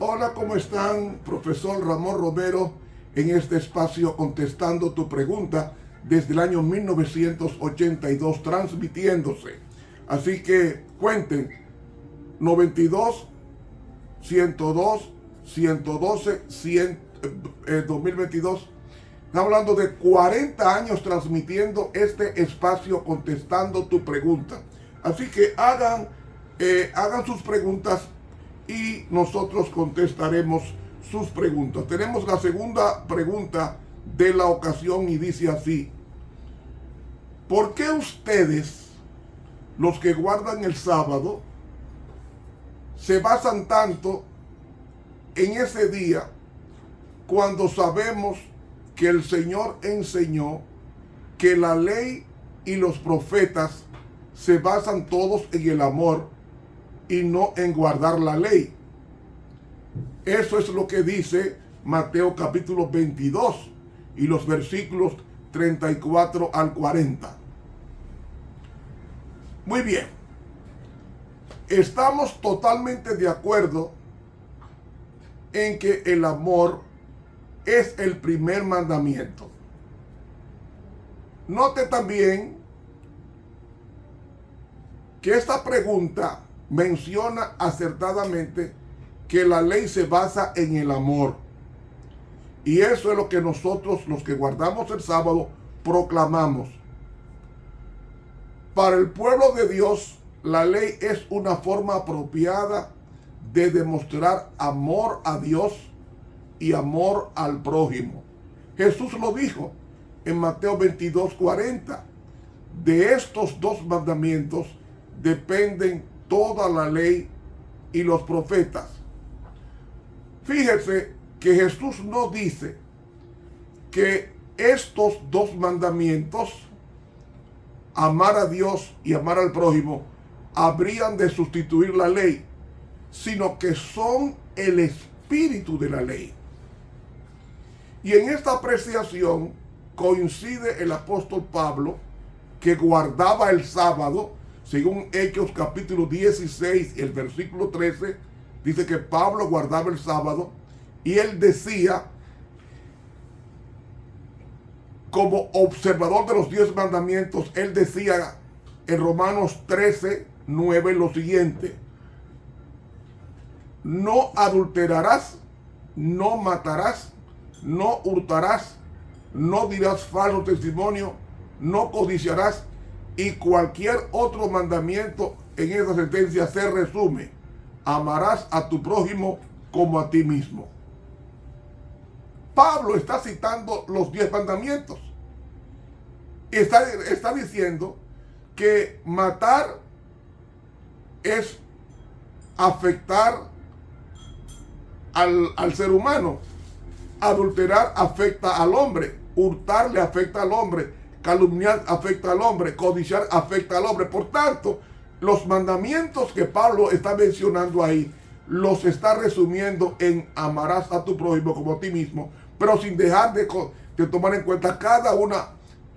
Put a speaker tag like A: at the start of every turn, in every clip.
A: Hola, ¿cómo están? Profesor Ramón Romero en este espacio contestando tu pregunta desde el año 1982 transmitiéndose. Así que cuenten 92, 102, 112, 100, 2022. Estamos hablando de 40 años transmitiendo este espacio contestando tu pregunta. Así que hagan sus preguntas y nosotros contestaremos sus preguntas. Tenemos la segunda pregunta de la ocasión y dice así: ¿por qué ustedes, los que guardan el sábado, se basan tanto en ese día cuando sabemos que el Señor enseñó que la ley y los profetas se basan todos en el amor y no en guardar la ley? Eso es lo que dice Mateo capítulo 22 y los versículos 34 al 40. Muy bien, estamos totalmente de acuerdo en que el amor es el primer mandamiento. Note también que esta pregunta menciona acertadamente que la ley se basa en el amor. Y eso es lo que nosotros, los que guardamos el sábado, proclamamos. Para el pueblo de Dios, la ley es una forma apropiada de demostrar amor a Dios y amor al prójimo. Jesús lo dijo en Mateo 22:40. De estos dos mandamientos dependen toda la ley y los profetas. Fíjese que Jesús no dice que estos dos mandamientos, amar a Dios y amar al prójimo, habrían de sustituir la ley, sino que son el espíritu de la ley. Y en esta apreciación coincide el apóstol Pablo, que guardaba el sábado. Según Hechos capítulo 16, el versículo 13, dice que Pablo guardaba el sábado y él decía, como observador de los 10 mandamientos, él decía en Romanos 13:9 lo siguiente: no adulterarás, no matarás, no hurtarás, no dirás falso testimonio, no codiciarás. Y cualquier otro mandamiento en esa sentencia se resume: amarás a tu prójimo como a ti mismo. Pablo está citando los 10 mandamientos. Está diciendo que matar es afectar al ser humano. Adulterar afecta al hombre. Hurtar le afecta al hombre. Calumniar afecta al hombre, codiciar afecta al hombre. Por tanto, los mandamientos que Pablo está mencionando ahí, los está resumiendo en amarás a tu prójimo como a ti mismo, pero sin dejar de tomar en cuenta cada una,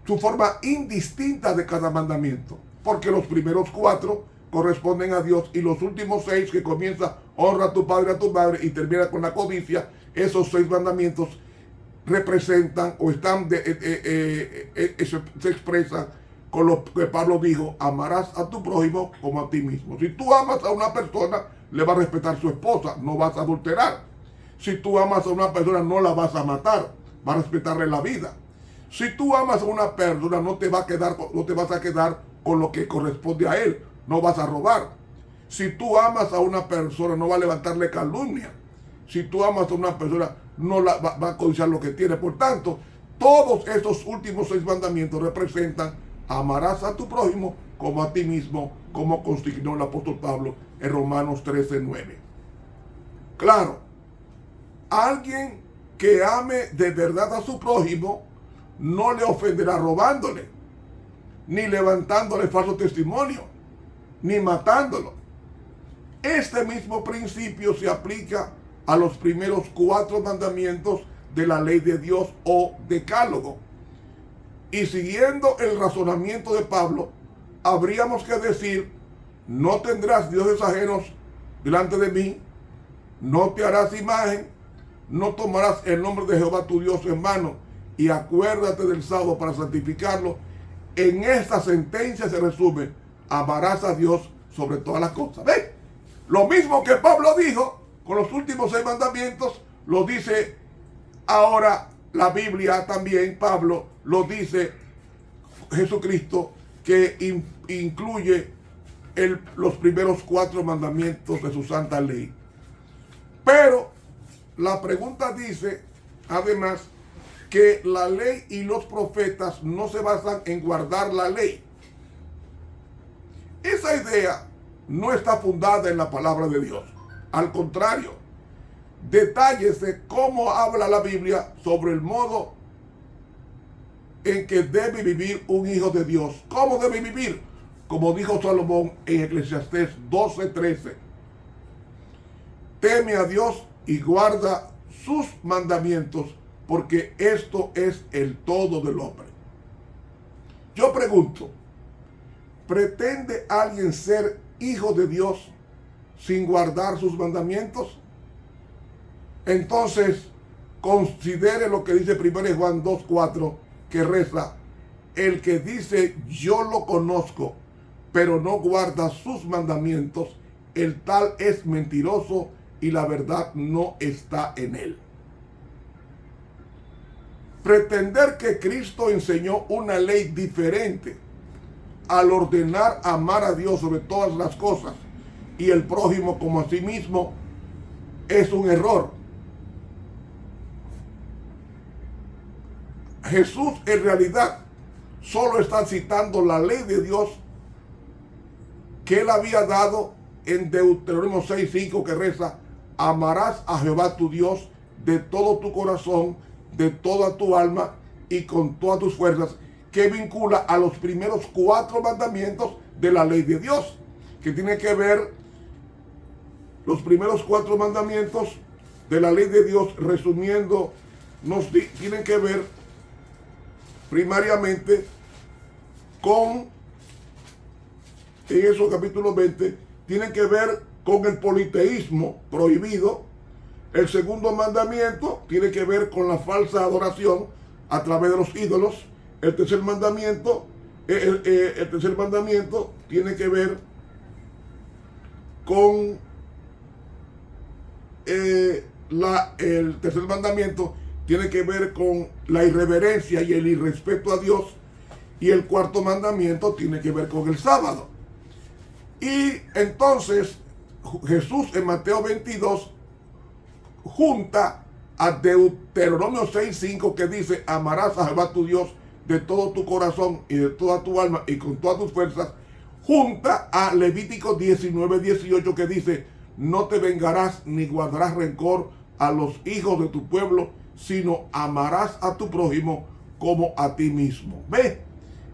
A: su forma indistinta de cada mandamiento. Porque los primeros 4 corresponden a Dios y los últimos 6, que comienza honra a tu padre y a tu madre y termina con la codicia, esos 6 mandamientos representan o están se expresan con lo que Pablo dijo: amarás a tu prójimo como a ti mismo. Si tú amas a una persona, le vas a respetar a su esposa, no vas a adulterar. Si tú amas a una persona, no la vas a matar, vas a respetarle la vida. Si tú amas a una persona, no te vas a quedar con lo que corresponde a él, no vas a robar. Si tú amas a una persona, no vas a levantarle calumnia. Si tú amas a una persona, no va a codiciar lo que tiene. Por tanto, todos estos últimos 6 mandamientos representan: amarás a tu prójimo como a ti mismo, como consignó el apóstol Pablo en Romanos 13:9. Claro, alguien que ame de verdad a su prójimo no le ofenderá robándole, ni levantándole falso testimonio, ni matándolo. Este mismo principio se aplica a los primeros 4 mandamientos de la ley de Dios o decálogo. Y siguiendo el razonamiento de Pablo, habríamos que decir: no tendrás dioses ajenos delante de mí, no te harás imagen, no tomarás el nombre de Jehová tu Dios en vano, y acuérdate del sábado para santificarlo. En esta sentencia se resume: amarás a Dios sobre todas las cosas. ¿Ven? Lo mismo que Pablo dijo con los últimos 6 mandamientos, lo dice ahora la Biblia también. Pablo lo dice Jesucristo, que incluye los primeros 4 mandamientos de su santa ley. Pero la pregunta dice, además, que la ley y los profetas no se basan en guardar la ley. Esa idea no está fundada en la palabra de Dios. Al contrario, detállese cómo habla la Biblia sobre el modo en que debe vivir un hijo de Dios. ¿Cómo debe vivir? Como dijo Salomón en Eclesiastés 12:13. Teme a Dios y guarda sus mandamientos, porque esto es el todo del hombre. Yo pregunto, ¿pretende alguien ser hijo de Dios sin guardar sus mandamientos? Entonces, considere lo que dice 1 Juan 2:4, que reza: el que dice yo lo conozco, pero no guarda sus mandamientos, el tal es mentiroso y la verdad no está en él. Pretender que Cristo enseñó una ley diferente al ordenar amar a Dios sobre todas las cosas y el prójimo como a sí mismo es un error. Jesús en realidad solo está citando la ley de Dios que él había dado en Deuteronomio 6:5, que reza: amarás a Jehová tu Dios de todo tu corazón, de toda tu alma y con todas tus fuerzas, que vincula a los primeros 4 mandamientos de la ley de Dios, que tiene que ver, los primeros 4 mandamientos de la ley de Dios, resumiendo, tienen que ver primariamente con, en esos capítulos 20, tienen que ver con el politeísmo prohibido. El segundo mandamiento tiene que ver con la falsa adoración a través de los ídolos. El tercer mandamiento tiene que ver con el tercer mandamiento tiene que ver con la irreverencia y el irrespeto a Dios. Y el cuarto mandamiento tiene que ver con el sábado. Y entonces Jesús en Mateo 22 junta a Deuteronomio 6:5, que dice: amarás a Jehová tu Dios de todo tu corazón y de toda tu alma y con todas tus fuerzas, junta a Levítico 19:18, que dice: no te vengarás ni guardarás rencor a los hijos de tu pueblo, sino amarás a tu prójimo como a ti mismo. ¿Ve?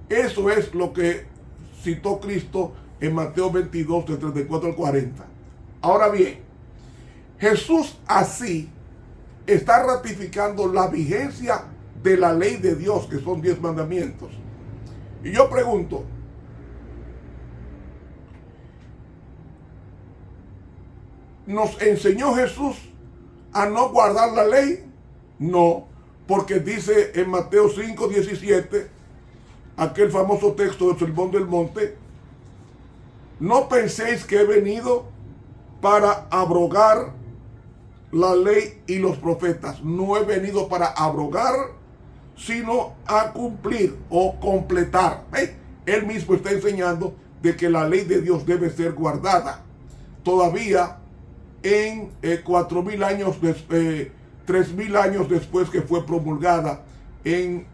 A: Eso es lo que citó Cristo en Mateo 22, de 34 al 40. Ahora bien, Jesús así está ratificando la vigencia de la ley de Dios, que son 10 mandamientos. Y yo pregunto, ¿nos enseñó Jesús a no guardar la ley? No, porque dice en Mateo 5:17, aquel famoso texto del Sermón del Monte: no penséis que he venido para abrogar la ley y los profetas. No he venido para abrogar, sino a cumplir o completar. Él mismo está enseñando de que la ley de Dios debe ser guardada. Todavía en 4.000 años, 3.000 años después que fue promulgada en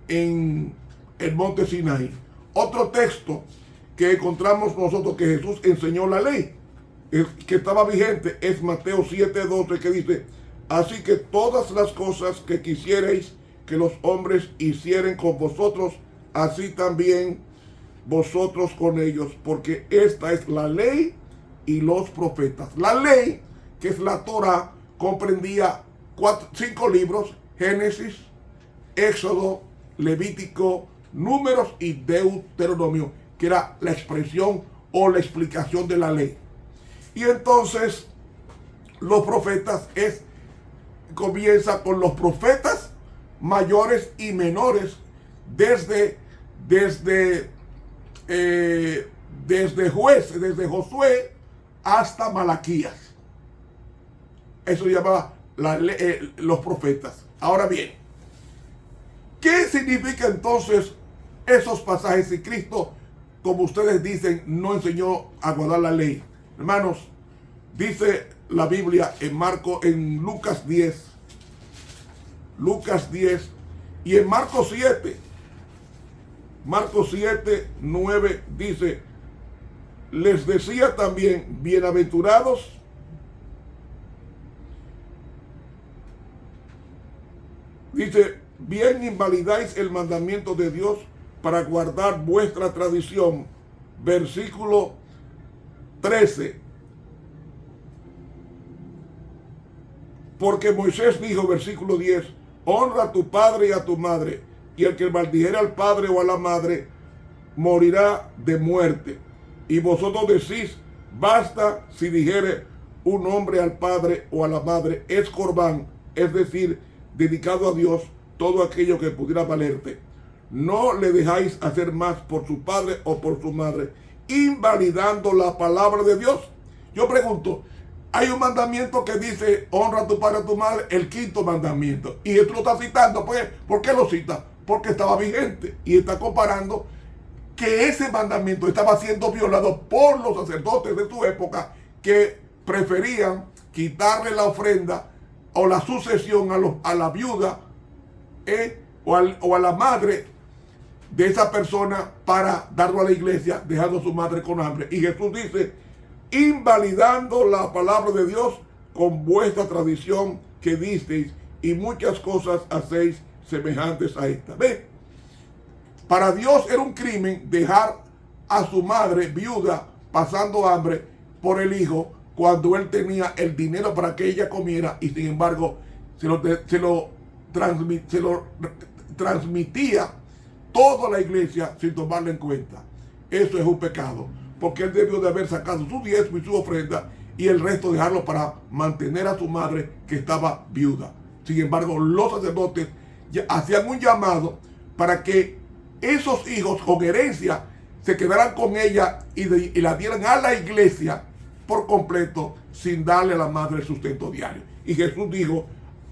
A: el monte Sinaí. Otro texto que encontramos nosotros que Jesús enseñó la ley, que estaba vigente, es Mateo 7:12, que dice: así que todas las cosas que quisierais que los hombres hicieren con vosotros, así también vosotros con ellos, porque esta es la ley y los profetas. La ley, que es la Torá, comprendía 5 libros: Génesis, Éxodo, Levítico, Números y Deuteronomio, que era la expresión o la explicación de la ley. Y entonces los profetas comienza con los profetas mayores y menores desde Josué hasta Malaquías. Eso se llamaba los profetas. Ahora bien, ¿qué significa entonces esos pasajes si Cristo, como ustedes dicen, no enseñó a guardar la ley? Hermanos, dice la Biblia en Lucas 10 y en Marcos 7, 9 dice, les decía también, bienaventurados dice, bien invalidáis el mandamiento de Dios para guardar vuestra tradición. Versículo 13. Porque Moisés dijo, versículo 10, honra a tu padre y a tu madre, y el que maldijera al padre o a la madre morirá de muerte. Y vosotros decís, basta si dijere un hombre al padre o a la madre, es corbán, es decir, dedicado a Dios, todo aquello que pudiera valerte. No le dejáis hacer más por su padre o por su madre, invalidando la palabra de Dios. Yo pregunto, hay un mandamiento que dice, honra a tu padre y a tu madre, el quinto mandamiento. Y esto lo está citando, pues, ¿por qué lo cita? Porque estaba vigente y está comparando que ese mandamiento estaba siendo violado por los sacerdotes de su época, que preferían quitarle la ofrenda o la sucesión a la viuda o a la madre de esa persona para darlo a la iglesia, dejando a su madre con hambre. Y Jesús dice, invalidando la palabra de Dios con vuestra tradición que disteis, y muchas cosas hacéis semejantes a esta. ¿Ve? Para Dios era un crimen dejar a su madre viuda pasando hambre por el hijo, cuando él tenía el dinero para que ella comiera, y sin embargo se lo transmitía toda la iglesia sin tomarlo en cuenta. Eso es un pecado, porque él debió de haber sacado su diezmo y su ofrenda y el resto dejarlo para mantener a su madre que estaba viuda. Sin embargo, los sacerdotes hacían un llamado para que esos hijos con herencia se quedaran con ella y la dieran a la iglesia por completo, sin darle a la madre el sustento diario. Y Jesús dijo,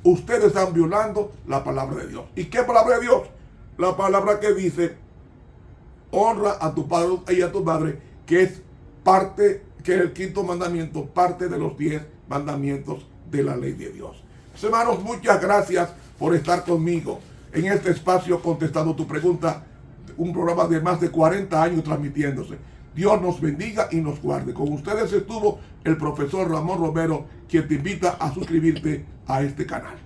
A: ustedes están violando la palabra de Dios. ¿Y qué palabra de Dios? La palabra que dice, honra a tu padre y a tu madre, que es el quinto mandamiento, parte de los 10 mandamientos de la ley de Dios. Hermanos, muchas gracias por estar conmigo en este espacio contestando tu pregunta, un programa de más de 40 años transmitiéndose. Dios nos bendiga y nos guarde. Con ustedes estuvo el profesor Ramón Romero, quien te invita a suscribirte a este canal.